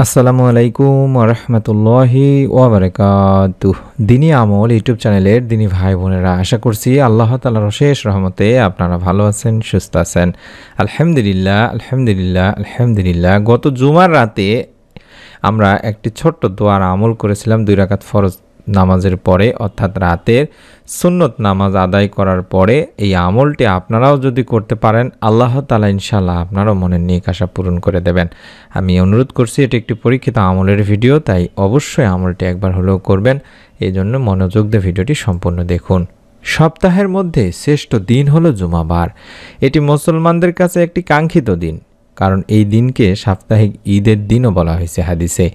আসসালামু আলাইকুম ওয়া রাহমাতুল্লাহি ওয়া বারাকাতুহু। দিনী আমল ইউটিউব চ্যানেলের দিনী ভাই বোনেরা, আশা করছি আল্লাহ তাআলার অশেষ রহমতে আপনারা ভালো আছেন, সুস্থ আছেন। আলহামদুলিল্লাহ আলহামদুলিল্লাহ আলহামদুলিল্লাহ। গত জুমার রাতে আমরা একটি ছোট্ট দোয়ার আমল করেছিলাম 2 রাকাত ফরজ নামাজের পরে, অর্থাৎ রাতের সুন্নত নামাজ আদায় করার পরে এই আমলটি আপনারাও যদি করতে পারেন, আল্লাহ তাআলা ইনশাআল্লাহ আপনারও মনের নেক আশা পূরণ করে দেবেন। আমি অনুরোধ করছি, এটি একটি পরীক্ষিত আমলের ভিডিও, তাই অবশ্যই আমলটি একবার হলেও করবেন। এই জন্য মনোযোগ দিয়ে ভিডিওটি সম্পূর্ণ দেখুন। সপ্তাহের মধ্যে শ্রেষ্ঠ দিন হলো জুমাবার। এটি মুসলমানদের কাছে একটি কাঙ্ক্ষিত দিন, কারণ এই দিনকে সাপ্তাহিক ঈদের দিনও বলা হয়েছে হাদিসে।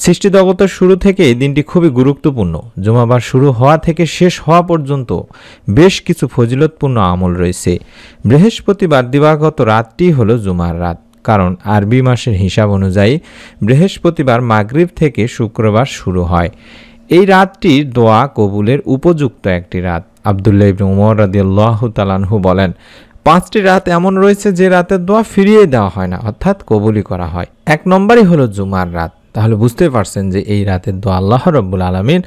সৃষ্টি জগতের শুরু থেকে এই দিনটি খুবই গুরুত্বপূর্ণ। জুমাবার শুরু হওয়া থেকে শেষ হওয়া পর্যন্ত বেশ কিছু ফজিলতপূর্ণ আমল রয়েছে। বৃহস্পতিবার দিবাগত রাতটি হলো জুমার রাত, কারণ আরবি মাসের হিসাব অনুযায়ী বৃহস্পতিবার মাগরিব থেকে শুক্রবার শুরু হয়। এই রাতটি দোয়া কবুলের উপযুক্ত একটি রাত। আব্দুল্লাহ ইবনে উমর রাদিয়াল্লাহু তাআলা আনহু বলেন, 5টি রাত এমন রয়েছে যে রাতের দোয়া ফিরিয়ে দেওয়া হয় না, অর্থাৎ কবুলই করা হয়। 1 নম্বরই হলো জুমার রাত। তাহলে বুঝতে পারছেন যে এই রাতের দোয়া আল্লাহ রাব্বুল আলামিন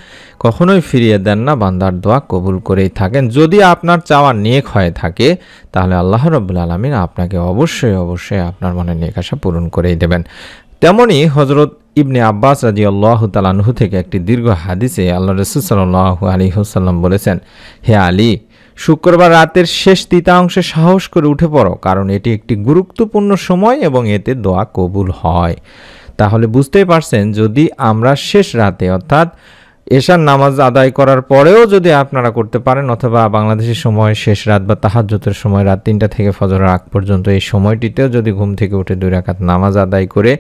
কখনোই ফিরিয়ে দেন না, বান্দার দোয়া কবুল করেই থাকেন। যদি আপনার চাওয়া নেক হয়ে থাকে, তাহলে আল্লাহ রাব্বুল আলামিন আপনাকে অবশ্যই অবশ্যই আপনার মনের নেক আশা পূরণ করেই দেবেন। তেমনি হযরত ইবনে আব্বাস রাদিয়াল্লাহু তাআলা আনহু থেকে একটি দীর্ঘ হাদিসে আল্লাহ রাসূল সাল্লাল্লাহু আলাইহি ওয়াসাল্লাম বলেছেন, হে আলী, শুক্রবার রাতের শেষ তৃতীয়াংশে সাহস করে উঠে পড়ো, কারণ এটি একটি গুরুত্বপূর্ণ সময় এবং এতে দোয়া কবুল হয়। তাহলে বুঝতেই পারছেন, যদি আমরা শেষ রাতে অর্থাৎ এশার নামাজ আদায় করার পরেও যদি আপনারা করতে পারেন, অথবা বাংলাদেশের সময় শেষ রাত বা তাহাজ্জুদের সময় রাত 3টা থেকে ফজরের আগ পর্যন্ত এই সময়টিতেও যদি ঘুম থেকে উঠে 2 রাকাত নামাজ আদায় করে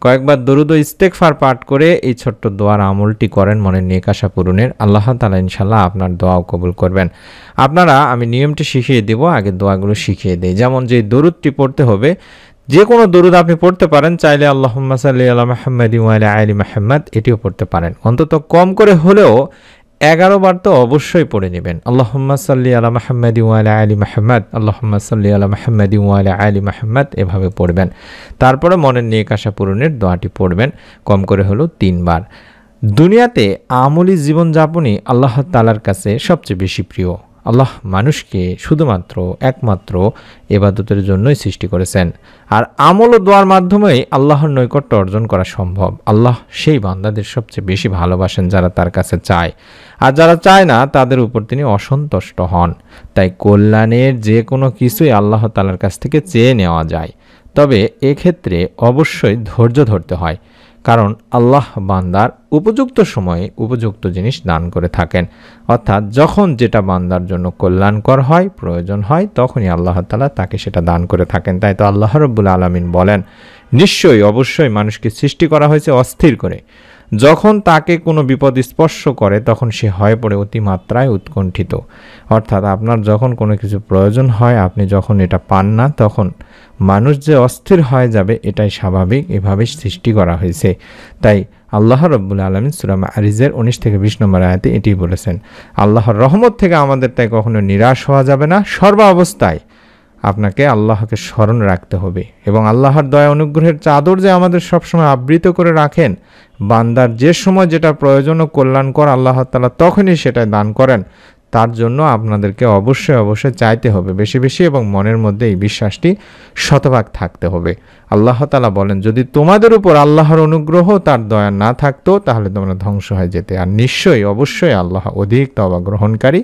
কয়েকবার দরুদ ও ইস্তেগফার পাঠ করে এই ছোট্ট দোয়ার আমলটি করেন মনের নেক আশা পূরণের, আল্লাহ তাআলা ইনশাআল্লাহ আপনার দোয়াও কবুল করবেন। আপনারা, আমি নিয়মটি শিখিয়ে দেব, আগে দোয়াগুলো শিখিয়ে দেই। যেমন যে দরুদটি পড়তে হবে, যে কোনো দরুদ আপনি পড়তে পারেন, চাইলে আল্লাহুম্মা সাল্লি আলা মুহাম্মাদিন ওয়া আলা আলি মুহাম্মাদ এটিও পড়তে পারেন। অন্তত কম করে হলেও 11 বার তো অবশ্যই পড়ে নেবেন। আল্লাহুম্মা সাল্লি আলা মুহাম্মাদিন ওয়া আলা আলি মুহাম্মাদ, আল্লাহুম্মা সাল্লি আলা মুহাম্মাদিন ওয়া আলা আলি মুহাম্মাদ এভাবে পড়বেন। তারপরে মনের নেক আশা পূরণের দোয়াটি পড়বেন কম করে হলেও 3 বার। দুনিয়াতে আমলি জীবনযাপনই আল্লাহ তাআলার কাছে সবচেয়ে বেশি প্রিয়। আল্লাহ মানুষকে শুধুমাত্র একমাত্র ইবাদতের জন্যই সৃষ্টি করেছেন, আর আমল ও দোয়ার মাধ্যমেই আল্লাহর নৈকট্য অর্জন করা সম্ভব। আল্লাহ সেই বান্দাদের সবচেয়ে বেশি ভালোবাসেন যারা তার কাছে চায়, আর যারা চায় না তাদের উপর তিনি অসন্তুষ্ট হন। তাই কল্যাণের যে কোনো কিছুই আল্লাহ তাআলার কাছ থেকে চেয়ে নেওয়া যায়, তবে এক্ষেত্রে অবশ্যই ধৈর্য ধরতে হয়, কারণ আল্লাহ বান্দার উপযুক্ত সময়ে উপযুক্ত জিনিস দান করে থাকেন। অর্থাৎ যখন যেটা বান্দার জন্য কল্যাণকর হয়, প্রয়োজন হয়, তখনই আল্লাহ তাআলা তাকে সেটা দান করে থাকেন। তাই তো আল্লাহ রাব্বুল আলামিন বলেন, নিশ্চয়ই অবশ্যই মানুষকে সৃষ্টি করা হয়েছে অস্থির করে। যখন তাকে কোনো বিপদ স্পর্শ করে তখন সে হয়ে পড়ে অতিমাত্রায় উৎকণ্ঠিত। অর্থাৎ আপনার যখন কোনো কিছু প্রয়োজন হয়, আপনি যখন এটা পান না, তখন মানুষ যে অস্থির হয়ে যাবে এটাই স্বাভাবিক, এভাবেই সৃষ্টি করা হয়েছে। তাই আল্লাহ রাব্বুল আলামিন সূরা মাআরিজের 19 থেকে 20 নম্বর আয়াতে এটি বলেছেন, আল্লাহর রহমত থেকে আমাদের তাই কখনো নিরাশ হওয়া যাবে না। সর্ব অবস্থায় আপনাকে আল্লাহকে স্মরণ রাখতে হবে, এবং আল্লাহর দয়া অনুগ্রহের চাদর যে আমাদের সবসময় আবৃত করে রাখেন। বান্দার যে সময় যেটা প্রয়োজন ও কল্যাণকর, আল্লাহ তাআলা তখনই সেটা দান করেন। তার জন্য আপনাদেরকে অবশ্যই অবশ্যই চাইতে হবে বেশি বেশি, এবং মনের মধ্যে এই বিশ্বাসটি শতভাগ থাকতে হবে। আল্লাহ তাআলা বলেন, যদি তোমাদের উপর আল্লাহর অনুগ্রহ তার দয়া না থাকতো, তাহলে তোমরা ধ্বংস হয়ে যেতে। আর নিশ্চয়ই অবশ্যই আল্লাহ অধিক তওবা গ্রহণকারী,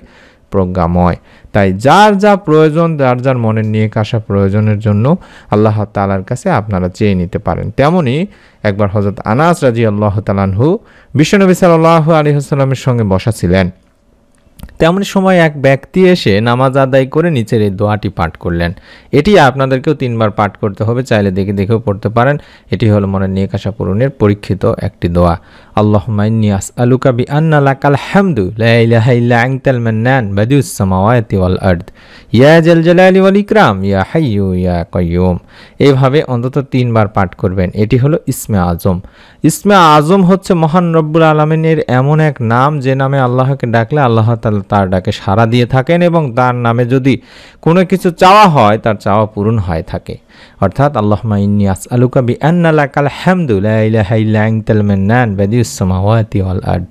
প্রজ্ঞাময়। তাই যার যা প্রয়োজন, যার যার মনের নেক আশা প্রয়োজনের জন্য আল্লাহ তাআলার কাছে আপনারা চেয়ে নিতে পারেন। তেমনি একবার হযরত আনাস রাদিয়াল্লাহু তাআলা আনহু বিশ্বনবী সাল্লাল্লাহু আলাইহি ওয়াসাল্লামের সঙ্গে বসা ছিলেন। তেমন সময় এক ব্যক্তি এসে নামাজ আদায় করে নিচের এই দোয়াটি পাঠ করলেন। এটি আপনাদেরকেও 3 বার পাঠ করতে হবে, চাইলে দেখে দেখেও পড়তে পারেন। এটি হলো মনের নেক আশা পূরণের পরীক্ষিত একটি দোয়া। আল্লাহুম্মা ইন্নী আসআলুকা বিআন্না লাকাল হামদু লা ইলাহা ইল্লা আনতাল মান্নান বাদিউস সামাওয়াতি ওয়াল আরদ ইয়া জাল জালালি ওয়াল ইকরাম ইয়া হাইয়্যু ইয়া কাইয়্যুম। এইভাবে অন্তত 3 বার পাঠ করবেন। এটি হলো ইসমে আজম। ইসমে আজম হচ্ছে মহান রব্বুল আলামিনের এমন এক নাম, যে নামে আল্লাহকে ডাকলে আল্লাহ তাআলা তার ডাকে সাড়া দিয়ে থাকেন এবং তার নামে যদি কোনো কিছু চাওয়া হয় তার চাওয়া পূরণ হয়ে থাকে। অর্থাৎ আল্লাহুম্মা ইন্নী আসআলুকা বিআন্না লাকাল হামদু লা ইলাহা ইল্লা আনতাল মান্নান বাদিউস সামাওয়াতি ওয়াল আরদ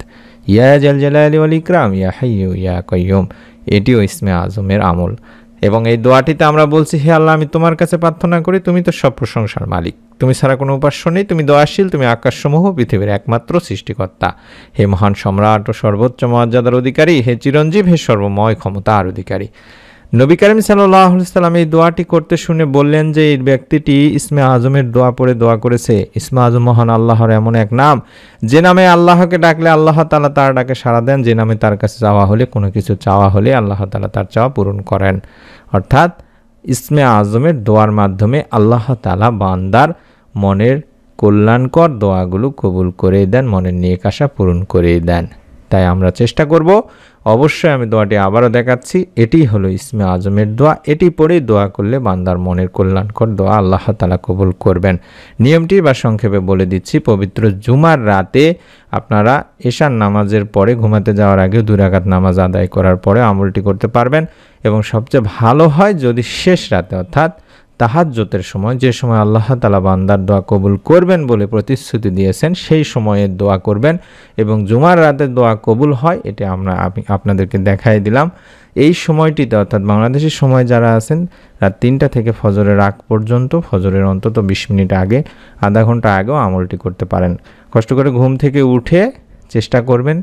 ইয়া জাল জালালি ওয়াল ইকরাম ইয়া হাইয়্যু ইয়া কাইয়্যুম। এটিও ইসমে আজমের আমল এবং এই দোয়াটিতে আমরা বলছি, হে আল্লাহ, আমি তোমার কাছে প্রার্থনা করি, তুমি তো সব প্রশংসার মালিক, তুমি ছাড়া কোনো উপাস্য নেই, তুমি দয়াশীল, তুমি আকাশসমূহ পৃথিবীর একমাত্র সৃষ্টিকর্তা। হে মহান সম্রাট ও সর্বোচ্চ মর্যাদার অধিকারী, হে চিরঞ্জীব, হে সর্বময় ক্ষমতার অধিকারী। নবী করিম সাল্লাল্লাহু আলাইহি ওয়াসাল্লাম এই দোয়াটি করতে শুনে বললেন যে এই ব্যক্তিটি ইসমে আজমের দোয়া পড়ে দোয়া করেছে। ইসমে আজম মহান আল্লাহর এমন এক নাম যে নামে আল্লাহকে ডাকলে আল্লাহ তাআলা তার ডাকে সাড়া দেন, যে নামে তার কাছে চাওয়া হলে, কোনো কিছু চাওয়া হলে আল্লাহ তাআলা তার চাওয়া পূরণ করেন। অর্থাৎ ইসমে আজমের দোয়ার মাধ্যমে আল্লাহ তাআলা বান্দার মনের কল্যাণকর দোয়াগুলো কবুল করে দেন, মনের নেক আশা পূরণ করে দেন। তাই আমরা চেষ্টা করব, অবশ্যই আমি দোয়াটি আবারও দেখাচ্ছি, এটি হলো ইসমে আজমের দোয়া। এটি পড়েই দোয়া করলে বান্দার মনের কল্যাণকর দোয়া আল্লাহ তাআলা কবুল করবেন। নিয়মটি বা সংক্ষেপে বলে দিচ্ছি, পবিত্র জুমার রাতে আপনারা এশার নামাজের পরে ঘুমাতে যাওয়ার আগে 2 রাকাত নামাজ আদায় করার পরে আমলটি করতে পারবেন এবং সবচেয়ে ভালো হয় যদি শেষ রাতে অর্থাৎ তাহাজ্জুদের সময়, যে সময় আল্লাহ তাআলা বান্দার দোয়া কবুল করবেন বলে প্রতিশ্রুতি দিয়েছেন, সেই সময়ে দোয়া করবেন এবং জুমার রাতে দোয়া কবুল হয়, এটা আমি আপনাদেরকে দেখাই দিলাম। এই সময়টিতে অর্থাৎ বাংলাদেশের সময় যারা আছেন রাত 3টা থেকে ফজরের আগ পর্যন্ত, ফজরের অন্তত 20 মিনিট আগে, আধা ঘন্টা আগেও আমলটি করতে পারেন। কষ্ট করে ঘুম থেকে উঠে চেষ্টা করবেন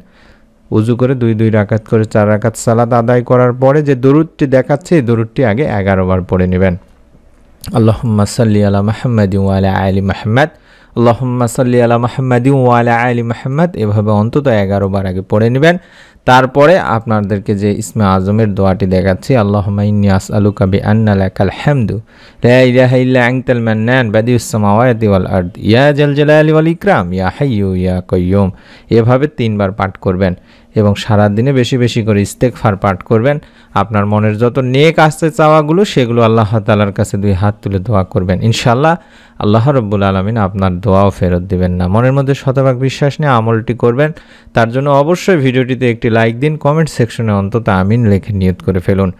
উজু করে 2 রাকাত করে 4 রাকাত সালাত আদায় করার পরে যে দরুদটি দেখাচ্ছে এই দরুদটি আগে 11 বার পড়ে নেবেন। আল্লাহুম্মা সাল্লি আলা মুহাম্মাদিন ওয়া আলা আলি মুহাম্মাদ, আল্লাহুম্মা সাল্লি আলা মুহাম্মাদিন ওয়া আলা আলি মুহাম্মাদ, এভাবে অন্তত 11 বার আগে পড়ে নেবেন। তারপরে আপনাদেরকে যে ইসমে আজমের দোয়াটি দেখাচ্ছি, আল্লাহুম্মা ইন্নী আসআলুকা বিআন্না লাকাল হামদু লা ইলাহা ইল্লা আনতাল মান্নান বাদিউস সামাওয়াতি ওয়াল আরদ ইয়া জাল জালালি ওয়াল ইকরাম ইয়া হাইয়্যু ইয়া কাইয়্যুম, এভাবে 3 বার পাঠ করবেন এবং সারা দিনে বেশি বেশি করে ইস্তেগফার পাঠ করবেন। আপনার মনের যত নেক আসতে চাওয়াগুলো সেগুলো আল্লাহ তাআলার কাছে 2 হাত তুলে দোয়া করবেন। ইনশাআল্লাহ আল্লাহ রাব্বুল আলামিন আপনার দোয়াও ফেরত দিবেন না। মনের মধ্যে শতভাগ বিশ্বাস নিয়ে আমলটি করবেন। তার জন্য অবশ্যই ভিডিওটিতে একটি লাইক দিন, কমেন্ট সেকশনে অন্তত আমিন লিখে নিয়ত করে ফেলুন।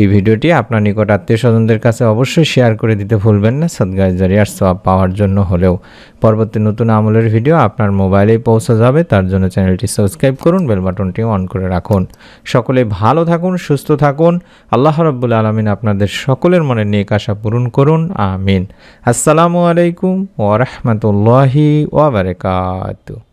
এই ভিডিওটি আপনার নিকট আত্মীয়-স্বজনদের কাছে অবশ্যই শেয়ার করে দিতে ভুলবেন না, সাদগায়ে জারিয়ার সওয়াব পাওয়ার জন্য হলেও। পরবর্তী নতুন আমলের ভিডিও আপনার মোবাইলেই পৌঁছে যাবে, তার জন্য চ্যানেলটি সাবস্ক্রাইব করুন, বেল বাটনটি অন করে রাখুন। সকলে ভালো থাকুন, সুস্থ থাকুন। আল্লাহ রাব্বুল আলামিন আপনাদের সকলের মনে নেক আশা পূরণ করুন, আমিন। আসসালামু আলাইকুম ওয়া রাহমাতুল্লাহি ওয়া বারাকাতুহু।